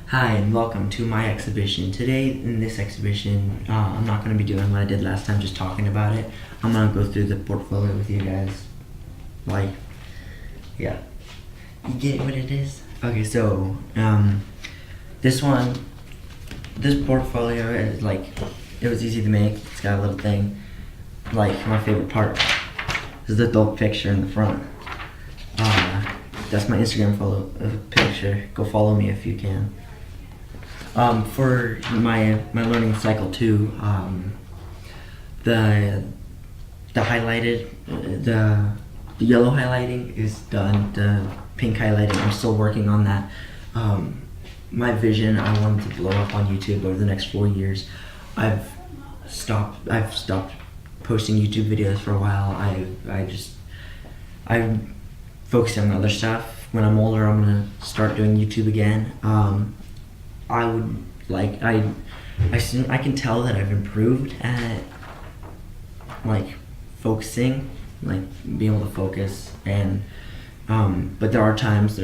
Hi and welcome to my exhibition. Today in this exhibition, I'm not going to be doing what I did last time, just talking about it. I'm going to go through the portfolio with you guys. Yeah. You get what it is? Okay, so, this portfolio is it was easy to make. It's got a little thing. My favorite part is the adult picture in the front. That's my Instagram picture. Go follow me if you can. For my learning cycle too, the highlighted, the yellow highlighting is done. The pink highlighting, I'm still working on that. My vision, I wanted to blow up on YouTube over the next 4 years. I've stopped posting YouTube videos for a while. I'm focusing on other stuff. When I'm older, I'm gonna start doing YouTube again. I can tell that I've improved at focusing, being able to focus, and but there are times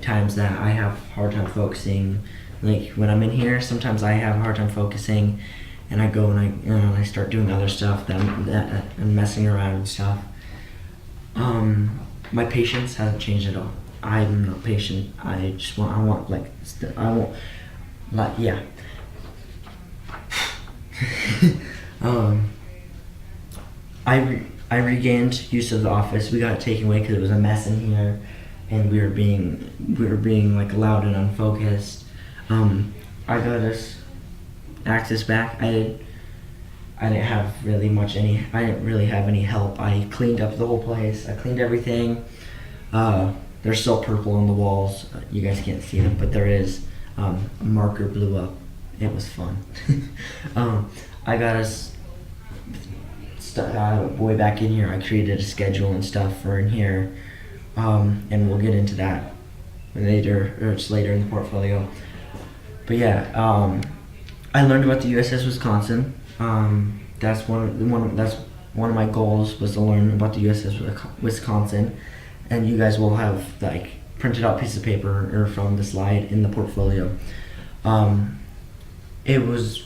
times that I have a hard time focusing. When I'm in here, sometimes I have a hard time focusing, and I go and I start doing other stuff that I'm messing around and stuff. My patience hasn't changed at all. I'm not patient. Yeah. I regained use of the office. We got it taken away because it was a mess in here, and we were being loud and unfocused. I got us access back. I didn't really have any help. I cleaned up the whole place. I cleaned everything. There's still purple on the walls. You guys can't see them, but there is. A marker blew up. It was fun. I got us way back in here. I created a schedule and stuff for in here, and we'll get into that later, or it's later in the portfolio. But yeah, I learned about the USS Wisconsin. That's one of my goals, was to learn about the USS Wisconsin, and you guys will have printed out piece of paper or from the slide in the portfolio. It was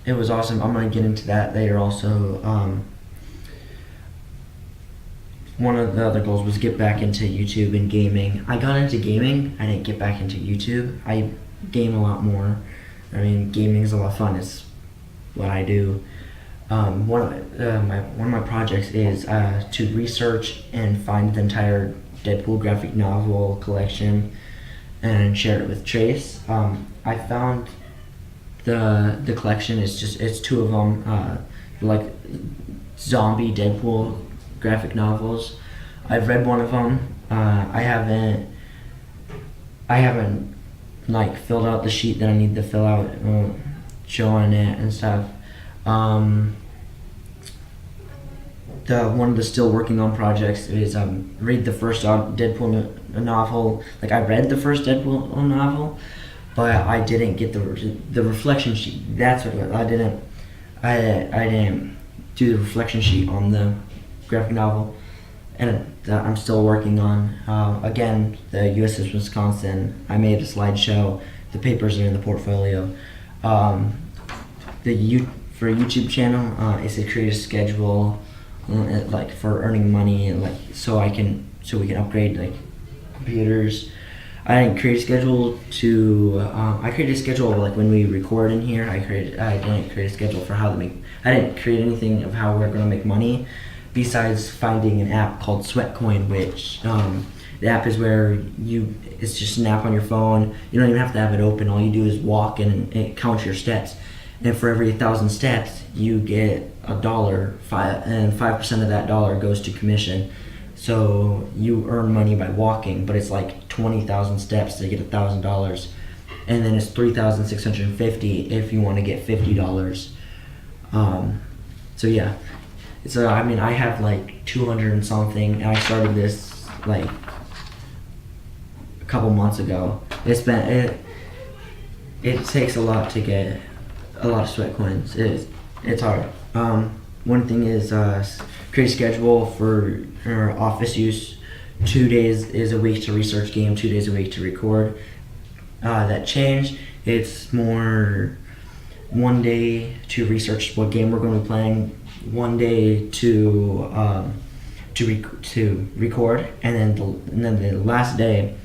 awesome. I'm gonna get into that later also. One of the other goals was get back into YouTube and gaming. I got into gaming. I didn't get back into YouTube. I game a lot more. I mean, gaming is a lot of fun. It's what I do. One of my projects is to research and find the entire Deadpool graphic novel collection and share it with Trace. I found the collection it's 2 of them, zombie Deadpool graphic novels. I've read one of them. I haven't filled out the sheet that I need to fill out, showing it and stuff. One of the still working on projects is read the first Deadpool novel. I read the first Deadpool novel, but I didn't get the reflection sheet. That's what it was. I didn't do the reflection sheet on the graphic novel, and I'm still working on. Again, the USS Wisconsin, I made a slideshow. The papers are in the portfolio. For a YouTube channel, is to create a schedule, for earning money, and so we can upgrade computers. I didn't create a schedule I created a schedule when we record in here. I didn't create a schedule for how to make. I didn't create anything of how we're going to make money, besides finding an app called Sweatcoin, which the app is where it's just an app on your phone. You don't even have to have it open. All you do is walk and it counts your steps. And for every 1,000 steps, you get $1, and 5% of that dollar goes to commission. So you earn money by walking, but it's 20,000 steps to get $1,000, and then it's 3,650 if you want to get $50. So yeah, I have 200 and something, and I started this a couple months ago. It takes a lot to get a lot of sweat coins. It's hard. One thing is create a schedule for office use. 2 days is a week to research game, 2 days a week to record. that changed. It's more one day to research what game we're going to be playing, one day to record, and then the last day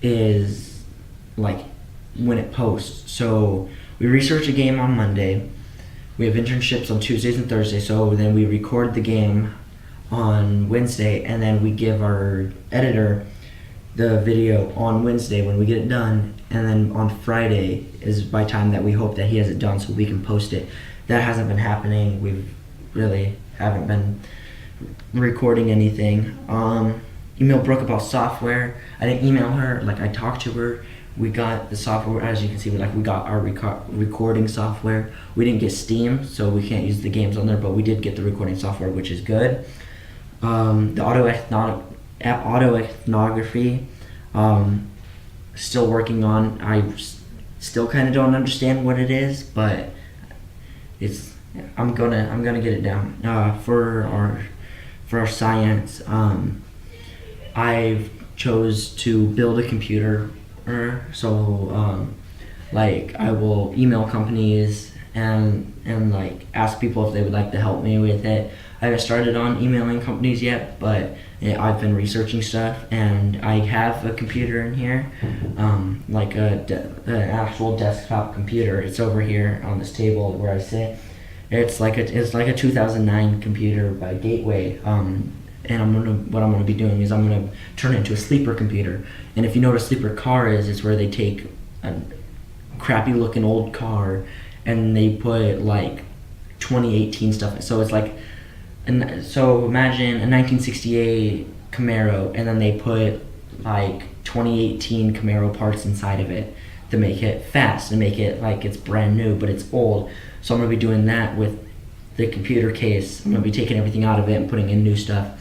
is like when it posts. So we research a game on Monday. We have internships on Tuesdays and Thursdays. So then we record the game on Wednesday, and then we give our editor the video on Wednesday when we get it done, and then on Friday is by time that we hope that he has it done so we can post it. That hasn't been happening. We really haven't been recording anything. Email Brooke about software. I didn't email her, like I talked to her. We got the software, as you can see, we got our recording software. We didn't get Steam, so we can't use the games on there, but we did get the recording software, which is good. The auto ethnography, still working on. I still kind of don't understand what it is, but I'm gonna get it down. For our science, I've chose to build a computer. So like I will email companies and like ask people if they would like to help me with it. I haven't started on emailing companies yet, but I've been researching stuff, and I have a computer in here, like an actual desktop computer. It's over here on this table where I sit. It's like a 2009 computer by Gateway. And what I'm gonna be doing is I'm gonna turn it into a sleeper computer. And if you know what a sleeper car is, it's where they take a crappy looking old car and they put like 2018 stuff. So it's like, so imagine a 1968 Camaro, and then they put like 2018 Camaro parts inside of it to make it fast and make it like it's brand new, but it's old. So I'm gonna be doing that with the computer case. I'm gonna be taking everything out of it and putting in new stuff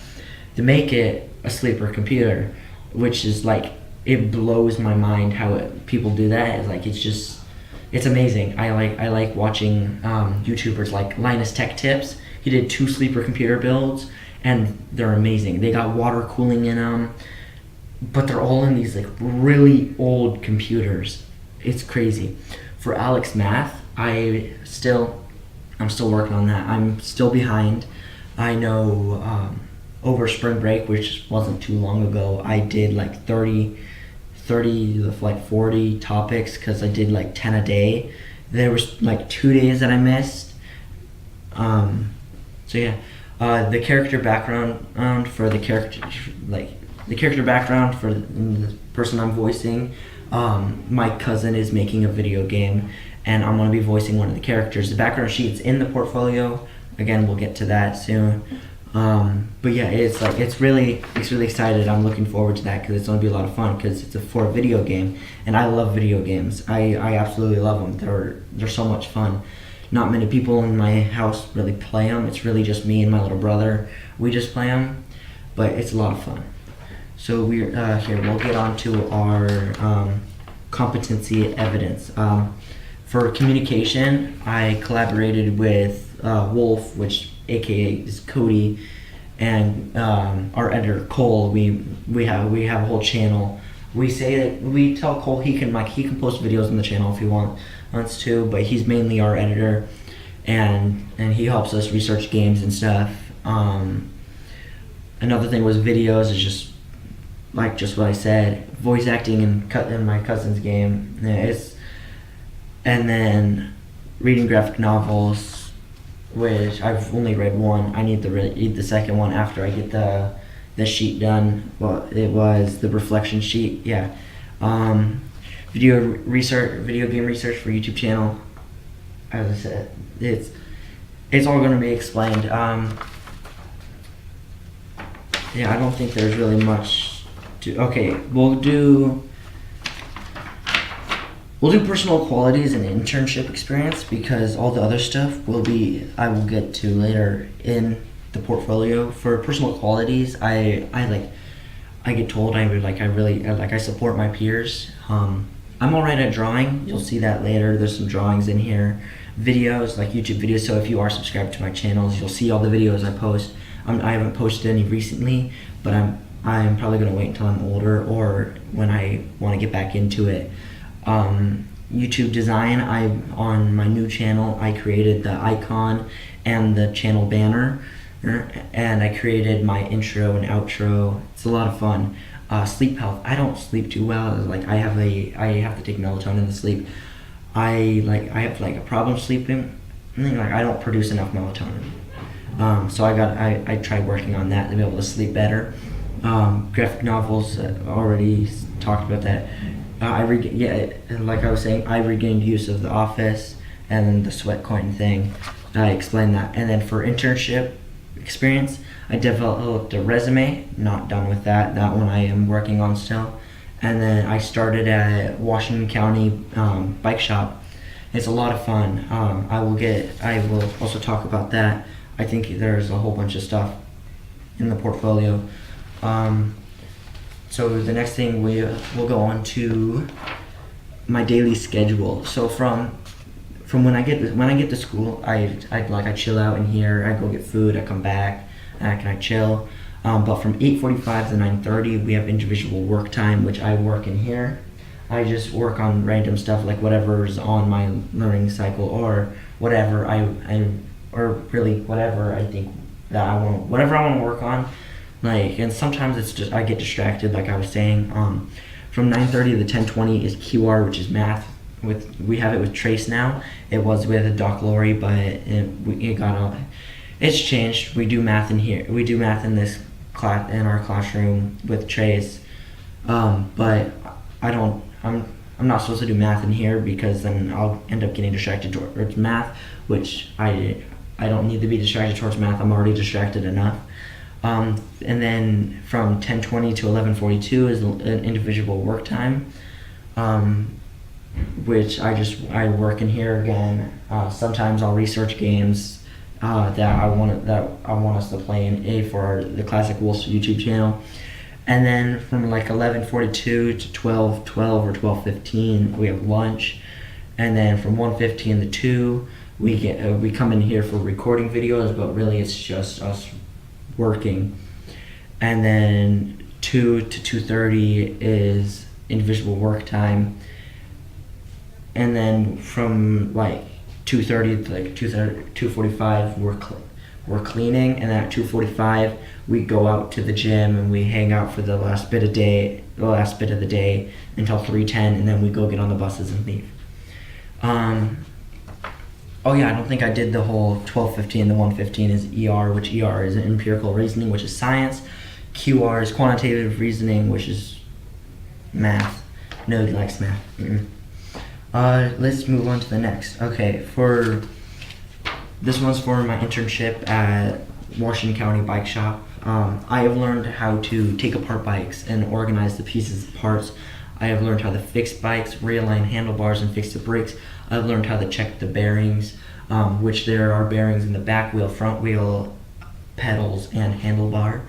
to make it a sleeper computer, which is like, it blows my mind how people do that. It's like, it's amazing. I like watching YouTubers like Linus Tech Tips. He did 2 sleeper computer builds, and they're amazing. They got water cooling in them, but they're all in these like really old computers. It's crazy. For Alex Math, I'm still working on that. I'm still behind. I know over spring break, which wasn't too long ago, I did like 30 to like 40 topics, because I did like 10 a day. There was like 2 days that I missed. So yeah, the character background for the character background for the person I'm voicing. My cousin is making a video game, and I'm gonna be voicing one of the characters. The background sheet's in the portfolio. Again, we'll get to that soon. But yeah, it's really excited. I'm looking forward to that because it's gonna be a lot of fun, because it's for a video game, and I love video games. I absolutely love them. They're so much fun. Not many people in my house really play them. It's really just me and my little brother. We just play them, but it's a lot of fun. So we're here. We'll get on to our competency evidence. For communication, I collaborated with Wolf, which AKA is Cody, and our editor Cole. We have a whole channel. We tell Cole he can post videos on the channel if he wants to, but he's mainly our editor, and he helps us research games and stuff. Another thing was videos. Is just what I said, voice acting in my cousin's game. And then reading graphic novels, which I've only read one. I need to read the second one after I get the sheet done. Well, it was the reflection sheet. Yeah. Video game research for YouTube channel. As I said, it's all going to be explained. Yeah, I don't think there's really much to. Okay, we'll do personal qualities and internship experience, because all the other stuff I will get to later in the portfolio. For personal qualities, I get told I support my peers. I'm alright at drawing. You'll see that later. There's some drawings in here. Videos, like YouTube videos. So if you are subscribed to my channels, you'll see all the videos I post. I haven't posted any recently, but I'm probably gonna wait until I'm older or when I want to get back into it. YouTube design. On my new channel, I created the icon and the channel banner, and I created my intro and outro. It's a lot of fun. Sleep health. I don't sleep too well. Like I have to take melatonin to sleep. I have like a problem sleeping. Like I don't produce enough melatonin. So I tried working on that to be able to sleep better. Graphic novels, already talked about that. Like I was saying, I regained use of The Office and then the sweat coin thing. I explained that. And then for internship experience, I developed a resume. Not done with that. That one I am working on still. And then I started at Washington County Bike Shop. It's a lot of fun. I will also talk about that. I think there's a whole bunch of stuff in the portfolio. So the next thing we'll go on to my daily schedule. So from when I get to school, I chill out in here. I go get food. I come back and I chill. But from 8:45 to 9:30, we have individual work time, which I work in here. I just work on random stuff like whatever's on my learning cycle or whatever whatever I think that whatever I want to work on. And sometimes it's just I get distracted, like I was saying. From 9:30 to 10:20 is QR, which is math. We have it with Trace now. It was with Doc Lori, but it's changed. We do math in here. We do math in this class in our classroom with Trace, but I'm not supposed to do math in here because then I'll end up getting distracted towards math, which I don't need to be distracted towards math. I'm already distracted enough. And then from 10:20 to 11:42 is an individual work time, which I work in here again. Sometimes I'll research games that I want us to play for the Classic Wolves YouTube channel. And then from like 11:42 to 12:12 or 12:15 we have lunch, and then from 1:15 to 2 we come in here for recording videos, but really it's just us working. And then 2 to 2:30 is individual work time, and then from like 2:30 to like 2:45 we're cleaning, and then at 2:45 we go out to the gym and we hang out for the last bit of the day until 3:10, and then we go get on the buses and leave. Oh yeah, I don't think I did the whole 12:15 to 1:15 is ER, which ER is empirical reasoning, which is science. QR is quantitative reasoning, which is math. Nobody likes math. Let's move on to the next. Okay, this one's for my internship at Washington County Bike Shop. I have learned how to take apart bikes and organize the pieces and parts. I have learned how to fix bikes, realign handlebars, and fix the brakes. I've learned how to check the bearings, which there are bearings in the back wheel, front wheel, pedals, and handlebar.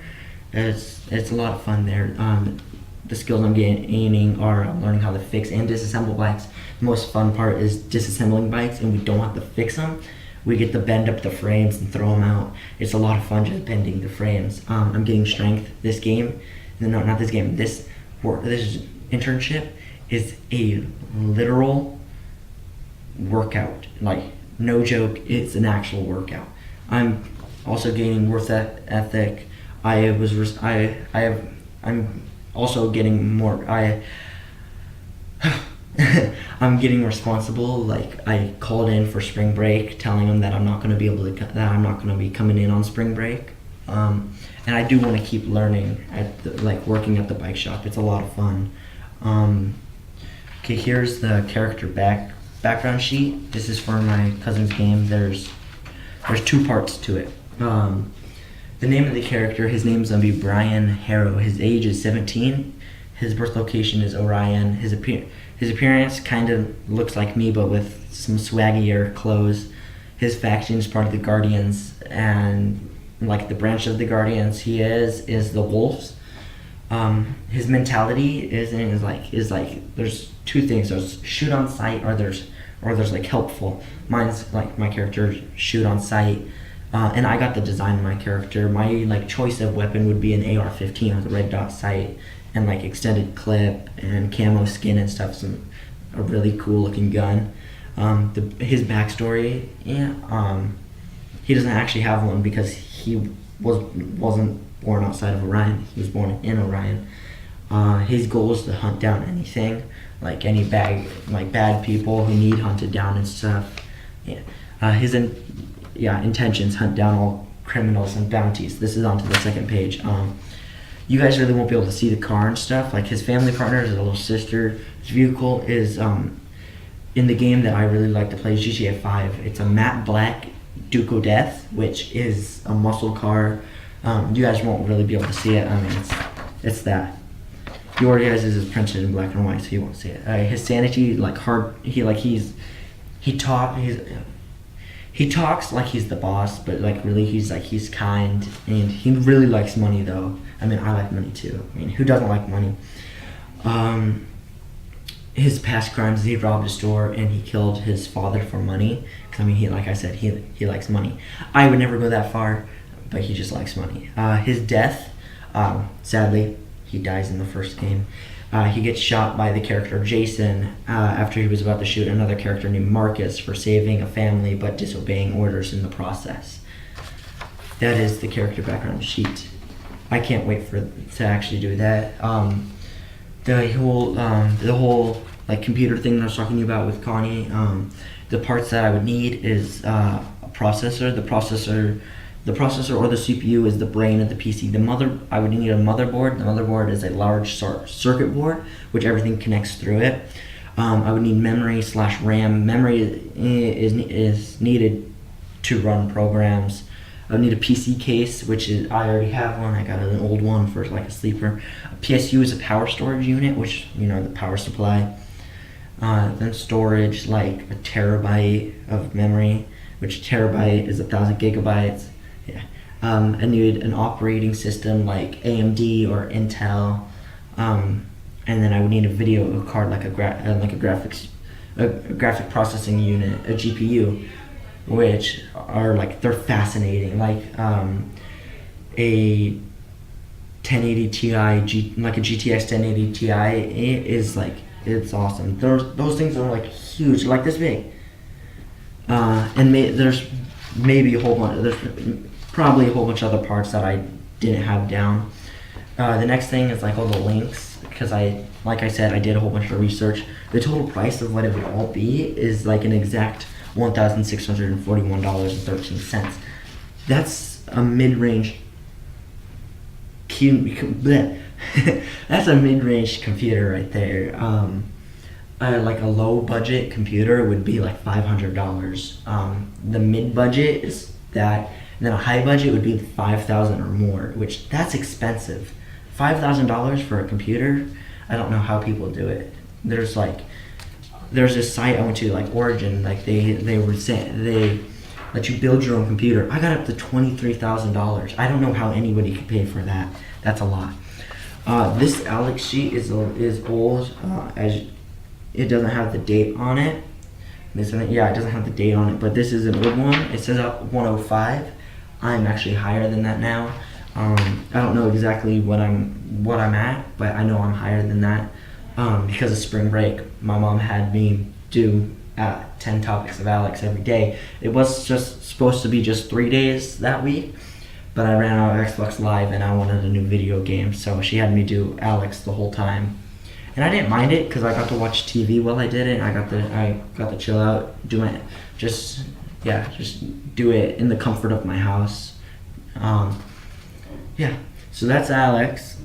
It's a lot of fun there. The skills I'm gaining are learning how to fix and disassemble bikes. The most fun part is disassembling bikes, and we don't have to fix them. We get to bend up the frames and throw them out. It's a lot of fun just bending the frames. I'm getting strength. This game, no, not this game. This internship is a literal workout. Like, no joke, it's an actual workout. I'm also gaining work ethic. I'm also getting more. I'm getting responsible. Like, I called in for spring break, telling them that I'm not going to be coming in on spring break. And I do want to keep learning working at the bike shop. It's a lot of fun. Okay, here's the character background sheet. This is for my cousin's game. There's 2 parts to it. The name of the character, his name's gonna be Brian Harrow. His age is 17. His birth location is Orion. His appearance kind of looks like me, but with some swaggier clothes. His faction is part of the Guardians, and like the branch of the Guardians he is the Wolves. His mentality is there's 2 things. There's shoot on sight, or there's like helpful. Mine's like my character shoot on sight, and I got the design of my character. My choice of weapon would be an AR-15 with a red dot sight and extended clip and camo skin and stuff. a really cool looking gun. His backstory, yeah, he doesn't actually have one because he wasn't born outside of Orion. He was born in Orion. His goal is to hunt down anything, like any bad people who need hunted down and stuff. Yeah. Intentions: hunt down all criminals and bounties. This is onto the second page. You guys really won't be able to see the car and stuff. Like his family partner, his little sister. His vehicle is in the game that I really like to play, GTA 5. It's a matte black Duke Death, which is a muscle car. You guys won't really be able to see it. I mean, it's that. Your guys is printed in black and white, so you won't see it. His sanity, he talks like he's the boss, but like really he's kind, and he really likes money though. I mean, I like money too. I mean, who doesn't like money? His past crimes: he robbed a store and he killed his father for money. Cause I mean, like I said, he likes money. I would never go that far, but he just likes money. His death, sadly, he dies in the first game. He gets shot by the character Jason after he was about to shoot another character named Marcus for saving a family but disobeying orders in the process. That is the character background sheet. I can't wait to actually do that. The whole like computer thing that I was talking to you about with Connie. The parts that I would need is a processor. The processor or the CPU is the brain of the PC. I would need a motherboard. The motherboard is a large circuit board, which everything connects through it. I would need memory/RAM. Memory is needed to run programs. I would need a PC case, I already have one. I got an old one for like a sleeper. A PSU is a power storage unit, which, the power supply. Then storage, like a terabyte of memory, which terabyte is 1,000 gigabytes. Yeah. I needed an operating system like AMD or Intel, and then I would need a video card like a graphic processing unit, a GPU, which are they're fascinating. Like a 1080 Ti, like a GTX 1080 Ti is it's awesome. Those things are huge, like this big. And there's probably a whole bunch of other parts that I didn't have down. The next thing is all the links, because like I said, I did a whole bunch of research. The total price of what it would all be is an exact $1,641.13. That's a mid-range that's a mid-range computer right there. Like a low-budget computer would be $500. The mid-budget is that, and then a high-budget would be $5,000 or more, which that's expensive. $5,000 for a computer, I don't know how people do it. There's this site I went to, Origin, they were saying they let you build your own computer. I got up to $23,000. I don't know how anybody could pay for that. That's a lot. This Alex sheet is old, as it doesn't have the date on it. It doesn't have the date on it, but this is an old one. It says 105. I'm actually higher than that now. I don't know exactly what I'm at, but I know I'm higher than that. Because of spring break, my mom had me do 10 topics of Alex every day. It was just supposed to be just 3 days that week, but I ran out of Xbox Live and I wanted a new video game, so she had me do Alex the whole time. And I didn't mind it because I got to watch TV while I did it. I got to chill out, do it, just do it in the comfort of my house. So that's Alex.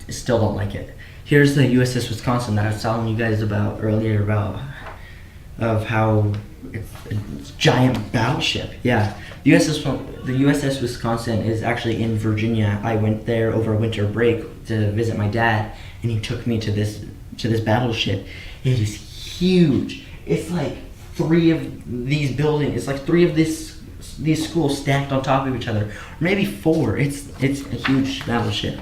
Still don't like it. Here's the USS Wisconsin that I was telling you guys about earlier, of how it's a giant battleship. Yeah, the USS Wisconsin is actually in Virginia. I went there over winter break to visit my dad, and he took me to this battleship. It is huge. It's three of these buildings. It's three of these schools stacked on top of each other, or maybe four. It's a huge battleship.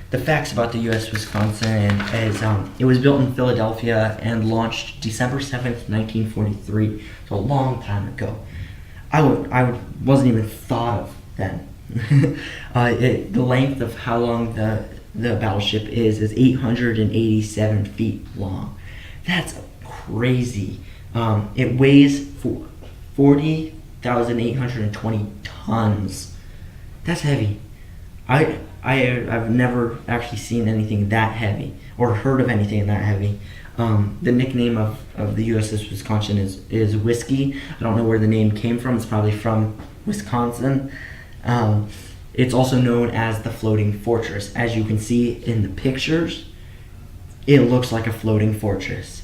The facts about the U.S. Wisconsin is it was built in Philadelphia and launched December 7th, 1943. So a long time ago. I wasn't even thought of then. The length of how long the the battleship is 887 feet long. That's crazy. It weighs 40,820 tons. That's heavy. I've never actually seen anything that heavy or heard of anything that heavy. The nickname of the USS Wisconsin is Whiskey. I don't know where the name came from. It's probably from Wisconsin. It's also known as the Floating Fortress. As you can see in the pictures, it looks like a floating fortress.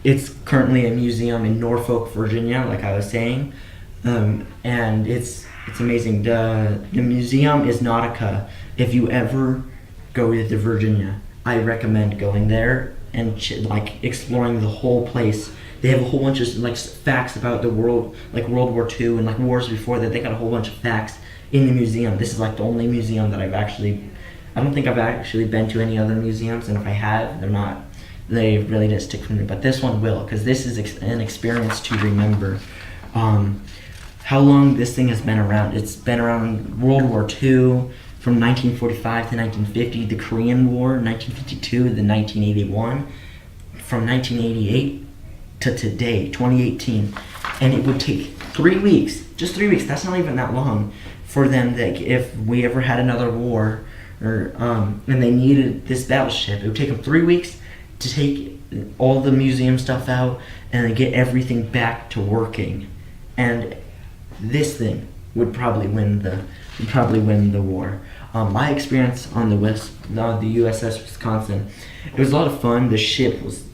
It's currently a museum in Norfolk, Virginia, like I was saying, and it's amazing. The museum is Nautica. If you ever go to Virginia, I recommend going there and like exploring the whole place. They have a whole bunch of like facts about the world, like World War II and like wars before that. They got a whole bunch of facts in the museum. This is like the only museum that I don't think I've actually been to any other museums, and if I have, they really didn't stick for me. But this one will, because this is an experience to remember. How long this thing has been around? It's been around World War II, from 1945 to 1950, the Korean War, 1952 to 1981, from 1988 to today, 2018. And it would take 3 weeks, just 3 weeks, that's not even that long, for them that if we ever had another war, or and they needed this battleship, it would take them 3 weeks to take all the museum stuff out and then get everything back to working. And this thing would probably win the war. My experience on the USS Wisconsin, it was a lot of fun. The ship was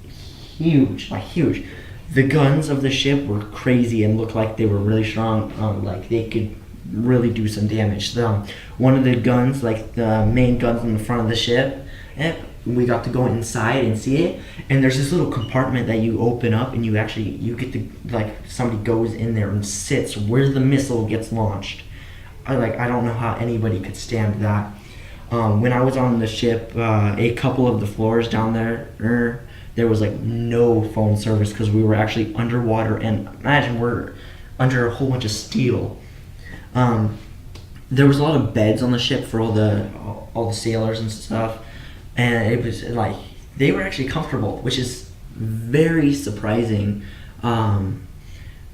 huge, like huge. The guns of the ship were crazy and looked like they were really strong. Like they could really do some damage. One of the guns, like the main guns in the front of the ship, we got to go inside and see it, and there's this little compartment that you open up, and you get to, like, somebody goes in there and sits where the missile gets launched. I don't know how anybody could stand that. When I was on the ship, a couple of the floors down there was like no phone service because we were actually underwater, and imagine we're under a whole bunch of steel. There was a lot of beds on the ship for all the sailors and stuff, and it was like they were actually comfortable, which is very surprising,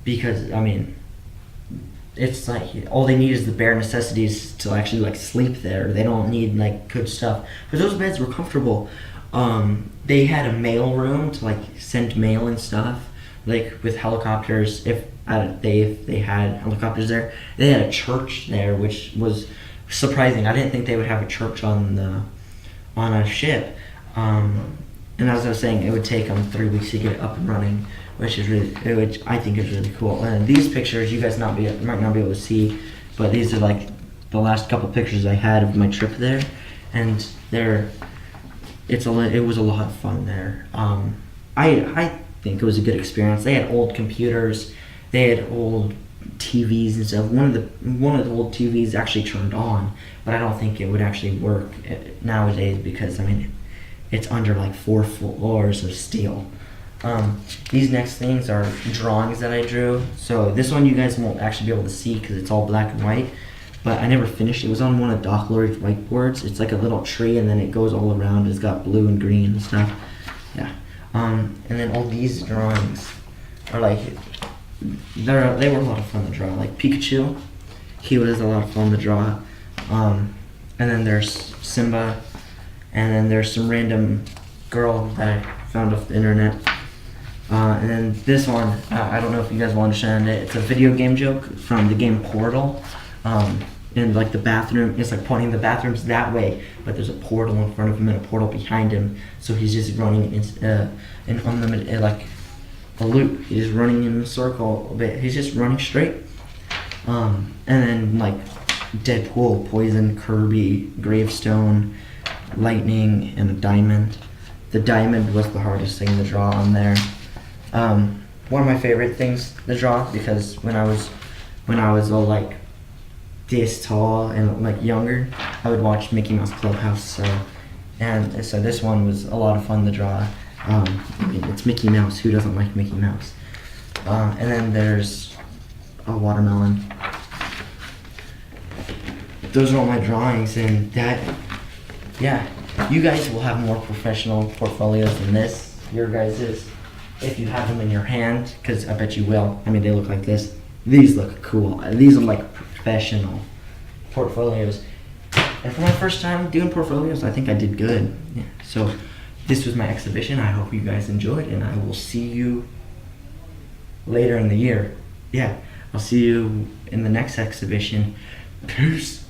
because I mean, it's like all they need is the bare necessities to actually like sleep there. They don't need like good stuff, but those beds were comfortable. They had a mail room to like send mail and stuff, like with helicopters. If they had helicopters there, they had a church there, which was surprising. I didn't think they would have a church on a ship. And as I was saying, it would take them 3 weeks to get it up and running, which I think is really cool. And these pictures you guys might not be able to see, but these are like the last couple pictures I had of my trip there, and it was a lot of fun there. I think it was a good experience. They had old computers, they had old TVs and stuff. One of the old TVs actually turned on, but I don't think it would actually work nowadays because I mean it's under like 4 floors of steel. These next things are drawings that I drew. So this one you guys won't actually be able to see because it's all black and white, but I never finished. It was on one of Doc Lori's whiteboards. It's like a little tree and then it goes all around. It's got blue and green and stuff. Yeah. And then all these drawings are like, they were a lot of fun to draw. Like Pikachu, he was a lot of fun to draw. And then there's Simba, and then there's some random girl that I found off the internet. And then this one, I don't know if you guys will understand it. It's a video game joke from the game Portal. And like the bathroom, it's like pointing the bathrooms that way, but there's a portal in front of him and a portal behind him. So he's just running in an unlimited, like a loop. He's just running in a circle a bit. He's just running straight. And then like Deadpool, Poison, Kirby, Gravestone, Lightning, and a diamond. The diamond was the hardest thing to draw on there. One of my favorite things to draw, because when I was all like this tall and like younger, I would watch Mickey Mouse Clubhouse. So this one was a lot of fun to draw. I mean, it's Mickey Mouse. Who doesn't like Mickey Mouse? And then there's a watermelon. Those are all my drawings, and yeah, you guys will have more professional portfolios than this. Your guys is, if you have them in your hand, because I bet you will. I mean, they look like this. These look cool. These are like professional portfolios. And for my first time doing portfolios, I think I did good. Yeah. So this was my exhibition. I hope you guys enjoyed, and I will see you later in the year. Yeah, I'll see you in the next exhibition. Peace.